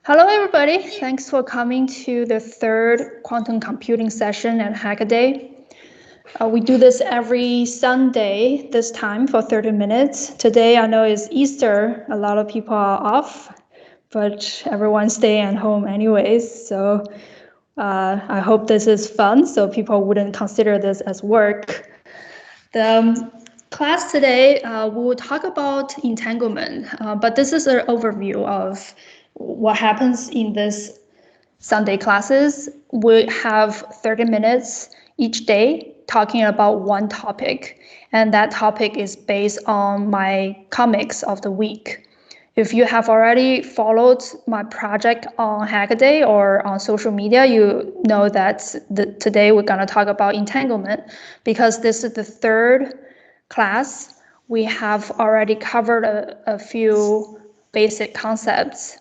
Hello, everybody. Thanks for coming to the third quantum computing session at Hackaday. We do this every Sunday, this time for 30 minutes. Today, I know it's Easter. A lot of people are off, but everyone's staying at home anyways. So I hope this is fun, so people wouldn't consider this as work. The class today, we will talk about entanglement, but this is an overview of what happens in this Sunday classes. We have 30 minutes each day talking about one topic, and that topic is based on my comics of the week. If you have already followed my project on Hackaday or on social media, you know that today we're going to talk about entanglement because this is the third class. We have already covered a few basic concepts.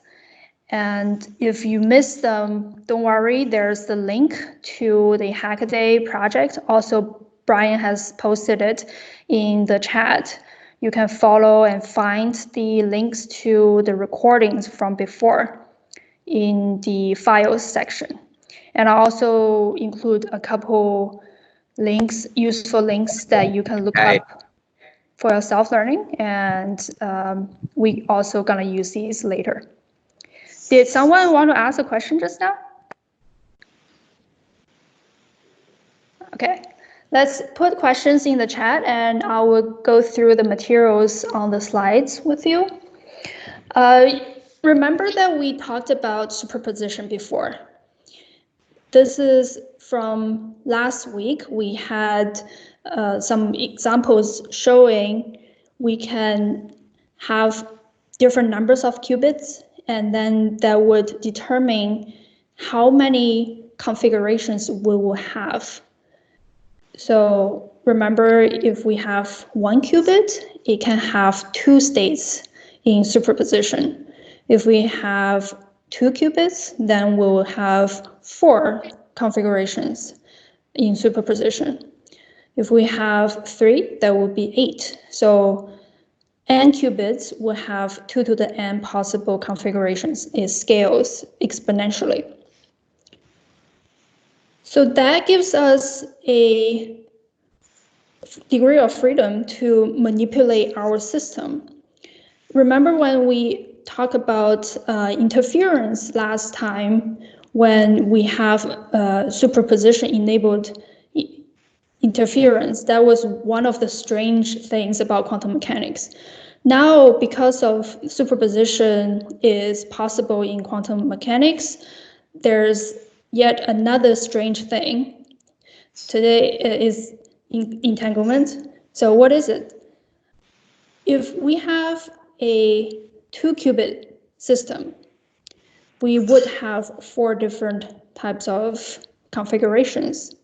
And if you missed them, don't worry, there's the link to the Hackaday project. Also, Brian has posted it in the chat. You can follow and find the links to the recordings from before in the files section. And I also include a couple links, useful links that you can look up for your self-learning. And we also gonna use these later. Did someone want to ask a question just now? Okay, let's put questions in the chat and I will go through the materials on the slides with you. Remember that we talked about superposition before. This is from last week. We had some examples showing we can have different numbers of qubits, and then that would determine how many configurations we will have. So remember, if we have one qubit, it can have two states in superposition. If we have two qubits, then we will have four configurations in superposition. If we have three, that will be 8. So n qubits will have 2 to the n possible configurations. It scales exponentially. So that gives us a degree of freedom to manipulate our system. Remember when we talked about interference last time, when we have superposition enabled interference, that was one of the strange things about quantum mechanics. Now, because of superposition is possible in quantum mechanics, there's yet another strange thing. Today is entanglement. So what is it? If we have a 2-qubit system, we would have 4 different types of configurations.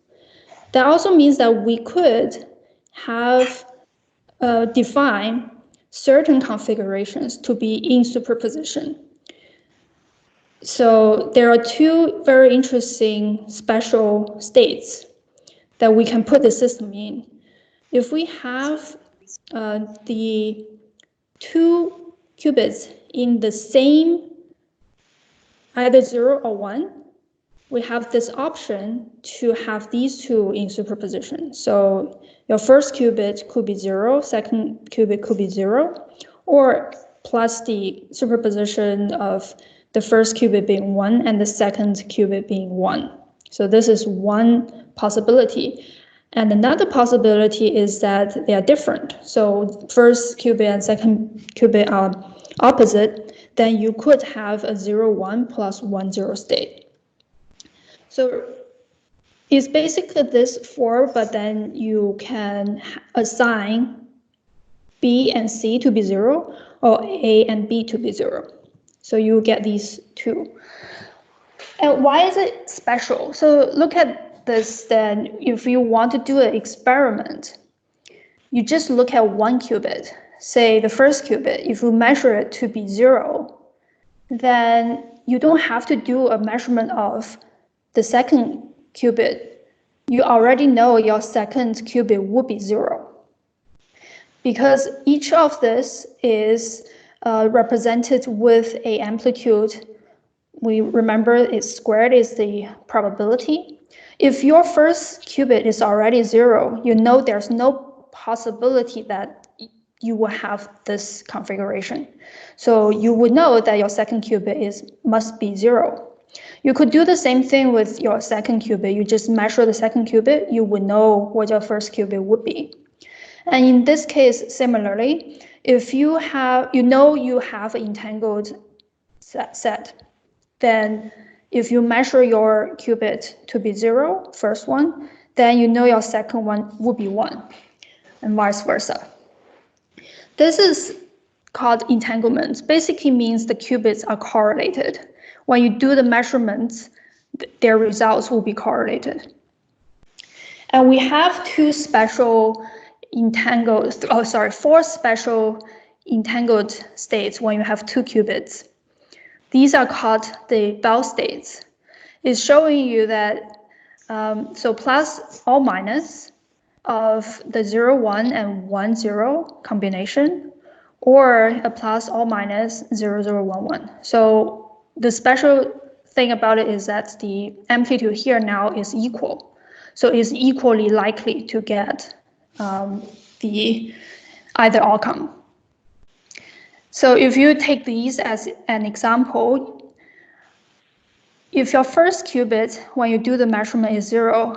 That also means that we could have define certain configurations to be in superposition. So there are 2 very interesting special states that we can put the system in. If we have the 2 qubits in the same either 0 or 1, we have this option to have these 2 in superposition. So your first qubit could be 0, second qubit could be 0, or plus the superposition of the first qubit being 1 and the second qubit being 1. So this is one possibility. And another possibility is that they are different. So first qubit and second qubit are opposite, then you could have a 0, 1 plus 1, 0 state. So it's basically this 4, but then you can assign B and C to be 0 or A and B to be 0. So you get these 2. And why is it special? So look at this then. If you want to do an experiment, you just look at one qubit, say the first qubit. If you measure it to be 0, then you don't have to do a measurement of the second qubit. You already know your second qubit would be 0. Because each of this is represented with an amplitude we remember it's squared is the probability. If your first qubit is already 0, you know there's no possibility that you will have this configuration. So you would know that your second qubit must be 0. You could do the same thing with your second qubit. You just measure the second qubit, you would know what your first qubit would be. And in this case, similarly, if you have an entangled set, then if you measure your qubit to be 0, first one, then you know your second one would be 1, and vice versa. This is called entanglement. Basically means the qubits are correlated. When you do the measurements, their results will be correlated. And we have four special entangled states when you have 2 qubits. These are called the Bell states. It's showing you that, so plus or minus of the 0, 1 and 1, 0 combination, or a plus or minus 0, 0, 1, 1. So the special thing about it is that the amplitude here now is equal. So it's equally likely to get the either outcome. So if you take these as an example, if your first qubit, when you do the measurement, is 0,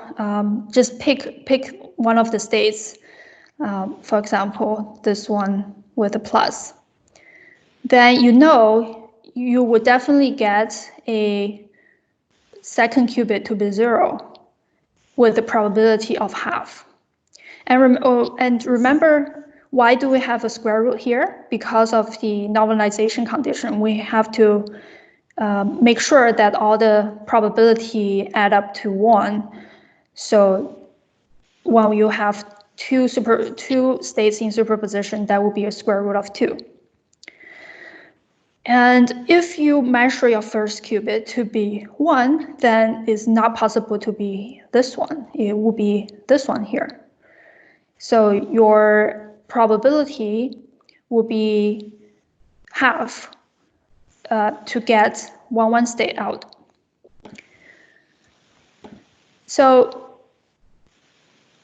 just pick one of the states. For example, this one with a plus. Then you would definitely get a second qubit to be 0 with the probability of half. And remember, why do we have a square root here? Because of the normalization condition. We have to make sure that all the probability add up to 1. So when you have two states in superposition, that will be a square root of 2. And if you measure your first qubit to be 1, then it's not possible to be this one. It will be this one here. So your probability will be half to get 1, 1 state out. So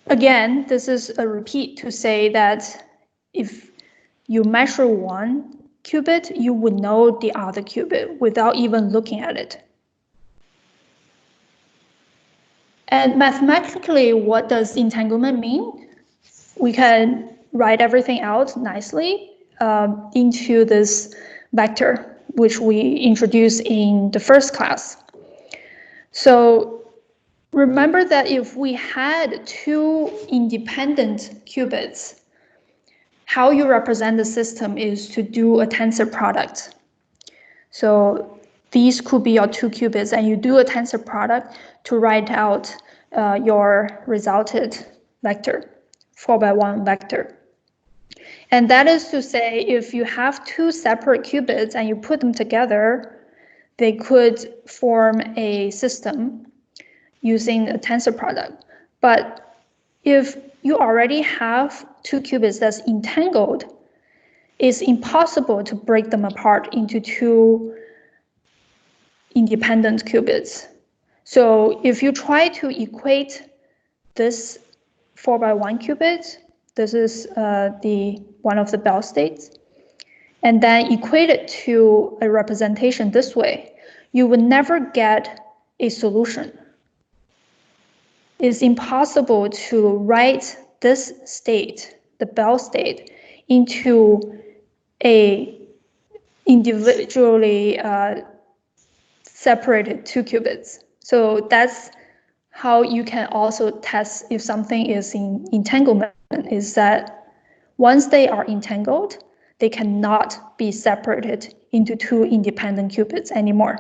again, this is a repeat to say that if you measure 1 qubit, you would know the other qubit without even looking at it. And mathematically, what does entanglement mean? We can write everything out nicely into this vector, which we introduced in the first class. So remember that if we had 2 independent qubits, how you represent the system is to do a tensor product. So these could be your 2 qubits, and you do a tensor product to write out your resulted vector, 4x1 vector. And that is to say, if you have 2 separate qubits and you put them together, they could form a system using a tensor product. But if you already have 2 qubits that's entangled, it's impossible to break them apart into 2 independent qubits. So if you try to equate this 4x1 qubit, this is one of the Bell states, and then equate it to a representation this way, you would never get a solution. It's impossible to write this state, the Bell state, into a individually separated 2 qubits. So that's how you can also test if something is in entanglement, is that once they are entangled, they cannot be separated into 2 independent qubits anymore.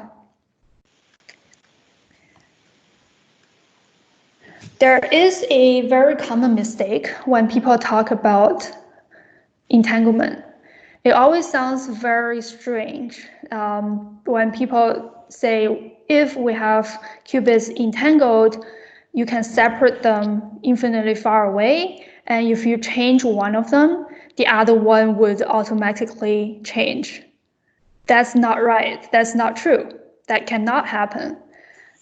There is a very common mistake when people talk about entanglement. It always sounds very strange when people say, if we have qubits entangled, you can separate them infinitely far away, and if you change one of them, the other one would automatically change. That's not right. That's not true. That cannot happen.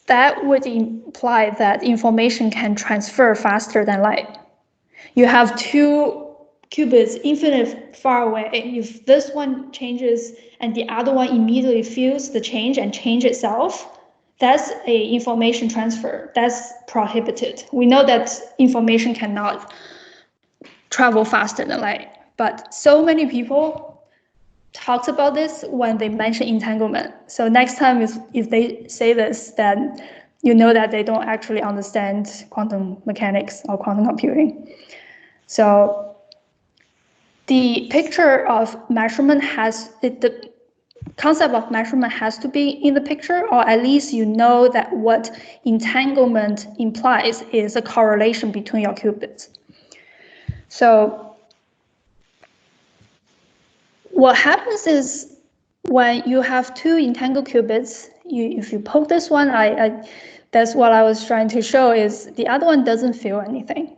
That would imply that information can transfer faster than light. You have two qubits infinite far away. If this one changes and the other one immediately feels the change and change itself, that's a information transfer. That's prohibited. We know that information cannot travel faster than light, but so many people talked about this when they mention entanglement. So next time if they say this, then you know that they don't actually understand quantum mechanics or quantum computing. So the picture of measurement the concept of measurement has to be in the picture, or at least you know that what entanglement implies is a correlation between your qubits. So what happens is when you have two entangled qubits, if you poke this one, that's what I was trying to show, is the other one doesn't feel anything.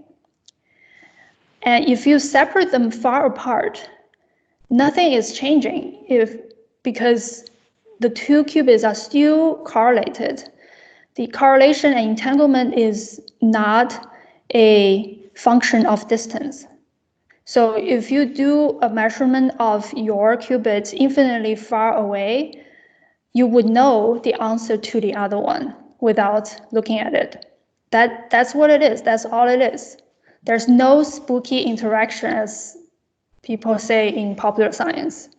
And if you separate them far apart, nothing is changing because the two qubits are still correlated. The correlation and entanglement is not a function of distance. So if you do a measurement of your qubits infinitely far away, you would know the answer to the other one without looking at it. That's what it is. That's all it is. There's no spooky interaction, as people say in popular science.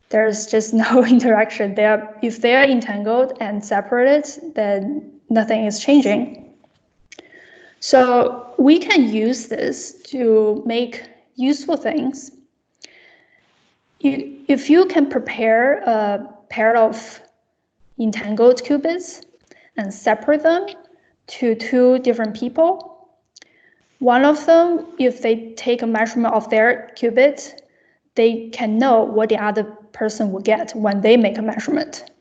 There's just no interaction. If they're entangled and separated, then nothing is changing. So we can use this to make useful things. If you can prepare a pair of entangled qubits and separate them to two different people, one of them, if they take a measurement of their qubit, they can know what the other person will get when they make a measurement.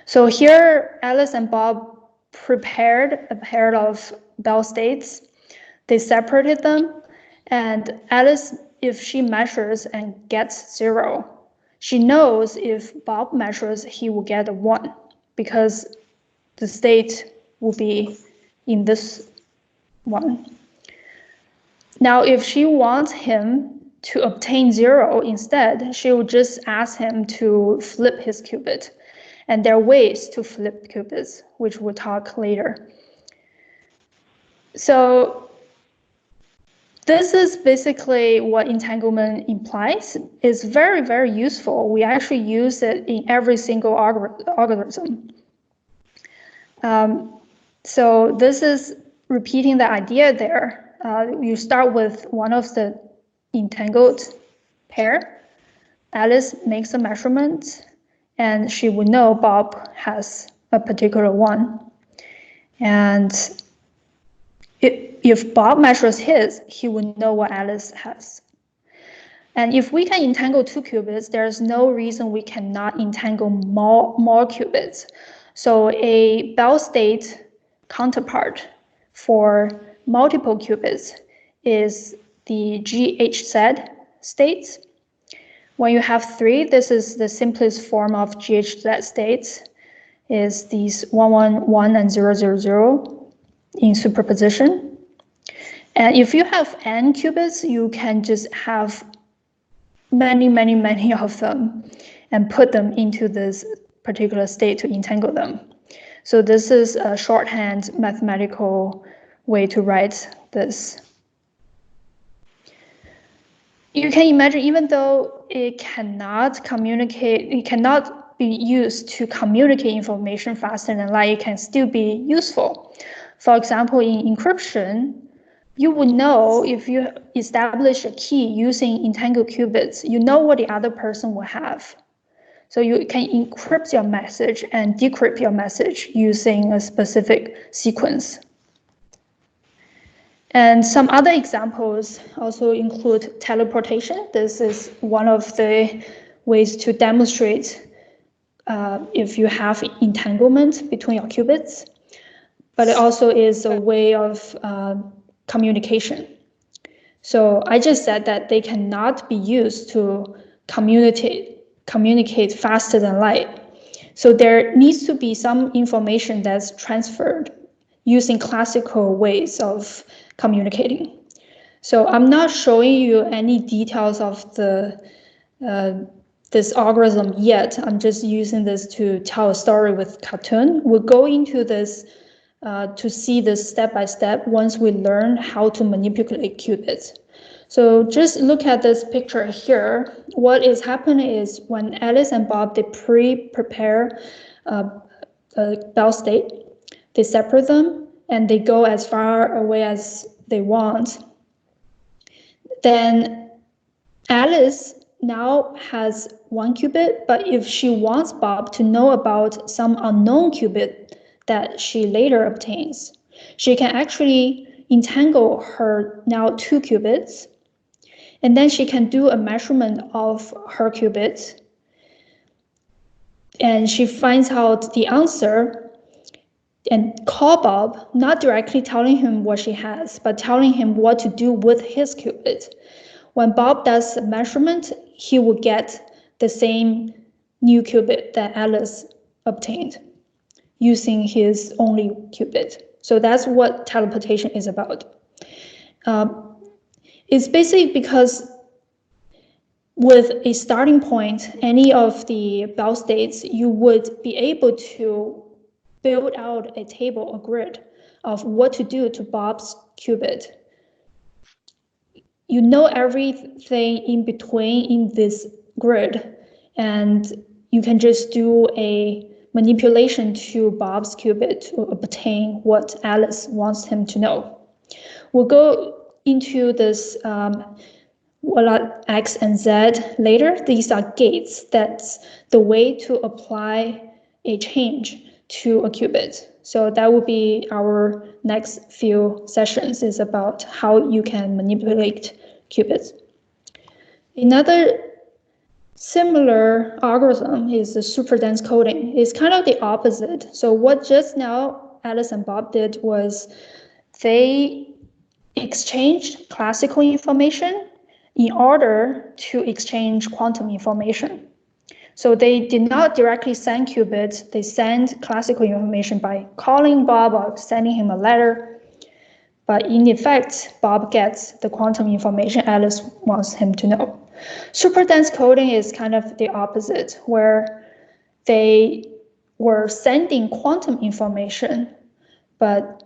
So here, Alice and Bob prepared a pair of Bell states. They separated them, and Alice, if she measures and gets 0, she knows if Bob measures, he will get a 1, because the state will be in this one. Now, if she wants him to obtain 0 instead, she will just ask him to flip his qubit. And there are ways to flip qubits, which we'll talk later. So this is basically what entanglement implies. It's very, very useful. We actually use it in every single algorithm. So this is repeating the idea there. You start with one of the entangled pair. Alice makes a measurement, and she would know Bob has a particular 1. And if Bob measures his, he would know what Alice has. And if we can entangle two qubits, there's no reason we cannot entangle more qubits. So a Bell state counterpart for multiple qubits is the GHZ states. When you have 3, this is the simplest form of GHZ states, is these 111 and 000 in superposition. And if you have n qubits, you can just have many of them and put them into this particular state to entangle them. So this is a shorthand mathematical way to write this. You can imagine, even though it cannot communicate, it cannot be used to communicate information faster than light, it can still be useful. For example, in encryption, you would know if you establish a key using entangled qubits, you know what the other person will have. So you can encrypt your message and decrypt your message using a specific sequence. And some other examples also include teleportation. This is one of the ways to demonstrate if you have entanglement between your qubits, but it also is a way of communication. So I just said that they cannot be used to communicate faster than light. So there needs to be some information that's transferred using classical ways of communicating. So I'm not showing you any details of this algorithm yet. I'm just using this to tell a story with cartoon. We'll go into this to see this step by step once we learn how to manipulate qubits. So just look at this picture here. What is happening is when Alice and Bob, they prepare a Bell state, they separate them and they go as far away as they want. Then Alice now has 1 qubit, but if she wants Bob to know about some unknown qubit that she later obtains, she can actually entangle her now 2 qubits, and then she can do a measurement of her qubits, and she finds out the answer and call Bob, not directly telling him what she has, but telling him what to do with his qubit. When Bob does a measurement, he will get the same new qubit that Alice obtained using his only qubit. So that's what teleportation is about. It's basically because with a starting point, any of the Bell states, you would be able to build out a table, a grid of what to do to Bob's qubit. You know everything in between in this grid, and you can just do a manipulation to Bob's qubit to obtain what Alice wants him to know. We'll go into this what are X and Z later. These are gates. That's the way to apply a change to a qubit. So that will be our next few sessions, is about how you can manipulate qubits. Another similar algorithm is the superdense coding. It's kind of the opposite. So what just now Alice and Bob did was they exchanged classical information in order to exchange quantum information. So they did not directly send qubits, they sent classical information by calling Bob or sending him a letter. But in effect, Bob gets the quantum information Alice wants him to know. Superdense coding is kind of the opposite, where they were sending quantum information, but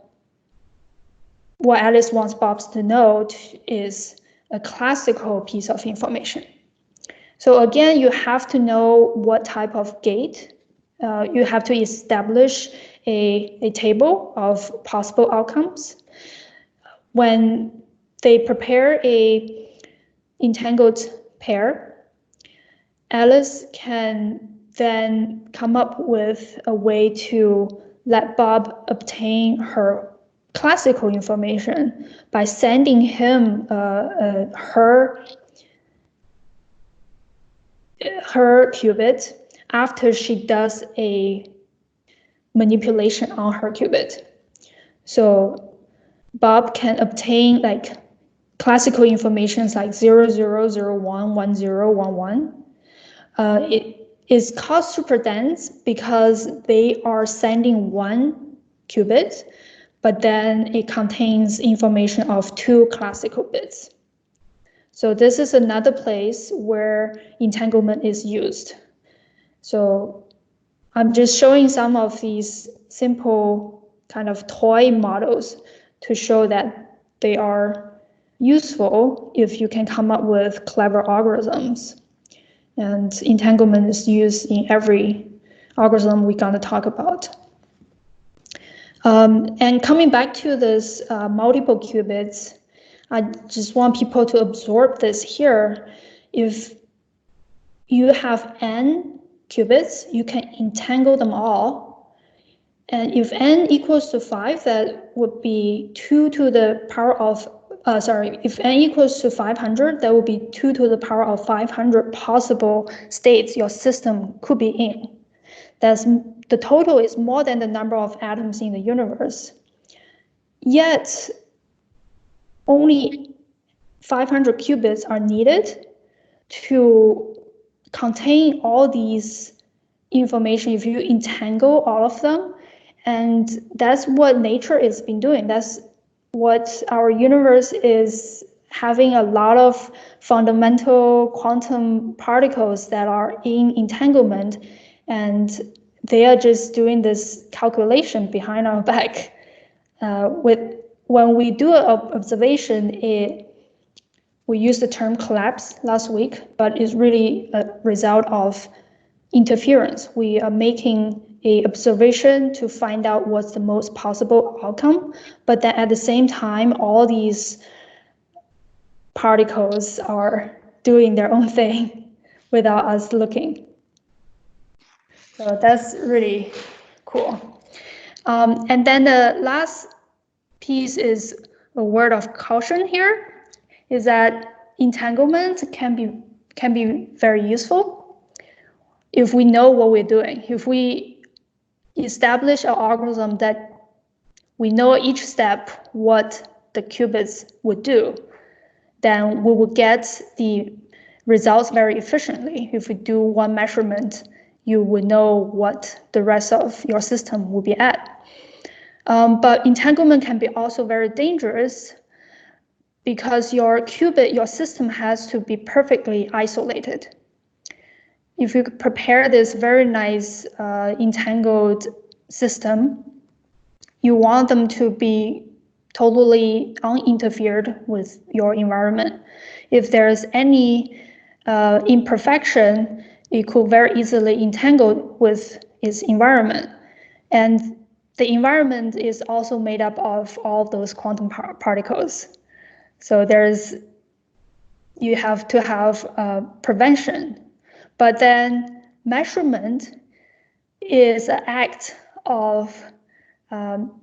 what Alice wants Bob to know is a classical piece of information. So again, you have to know what type of gate. You have to establish a table of possible outcomes. When they prepare a entangled pair, Alice can then come up with a way to let Bob obtain her classical information by sending him her qubit after she does a manipulation on her qubit. So Bob can obtain like classical information like 0001, 1011. It is called superdense because they are sending 1 qubit, but then it contains information of 2 classical bits. So this is another place where entanglement is used. So I'm just showing some of these simple kind of toy models to show that they are useful if you can come up with clever algorithms. And entanglement is used in every algorithm we're going to talk about. And coming back to this multiple qubits, I just want people to absorb this here. If you have n qubits, you can entangle them all. And if n equals to 5, that would be 2 to the power of, if n equals to 500, that would be 2 to the power of 500 possible states your system could be in. The total is more than the number of atoms in the universe. Yet, only 500 qubits are needed to contain all these information if you entangle all of them. And that's what nature has been doing. That's what our universe is having, a lot of fundamental quantum particles that are in entanglement, and they are just doing this calculation behind our back. When we do an observation, we used the term collapse last week, but it's really a result of interference. We are making an observation to find out what's the most possible outcome, but then at the same time, all these particles are doing their own thing without us looking. So that's really cool. And then the last piece is a word of caution here, is that entanglement can be very useful if we know what we're doing. If we establish an algorithm that we know each step what the qubits would do, then we will get the results very efficiently. If we do one measurement, you will know what the rest of your system will be at. But entanglement can be also very dangerous because your qubit, your system has to be perfectly isolated. If you prepare this very nice entangled system, you want them to be totally uninterfered with your environment. If there's any imperfection, it could very easily entangle with its environment. And the environment is also made up of all those quantum particles. So you have to have prevention. But then measurement is an act of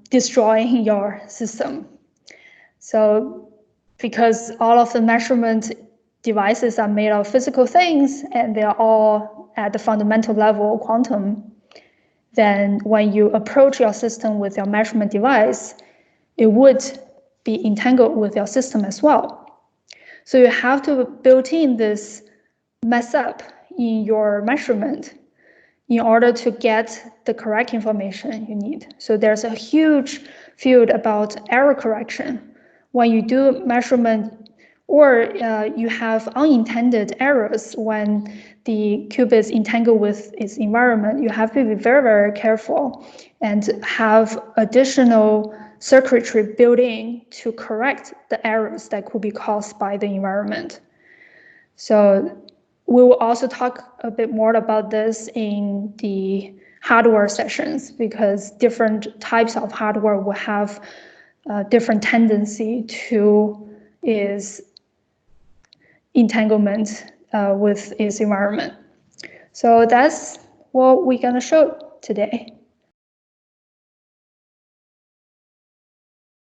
destroying your system. So because all of the measurement devices are made of physical things and they're all at the fundamental level quantum, then when you approach your system with your measurement device, it would be entangled with your system as well. So you have to build in this mess up in your measurement in order to get the correct information you need. So there's a huge field about error correction. When you do measurement or you have unintended errors when the qubits entangle with its environment, you have to be very, very careful and have additional circuitry built in to correct the errors that could be caused by the environment. So we will also talk a bit more about this in the hardware sessions, because different types of hardware will have different tendency to its entanglement with its environment. So that's what we're going to show today.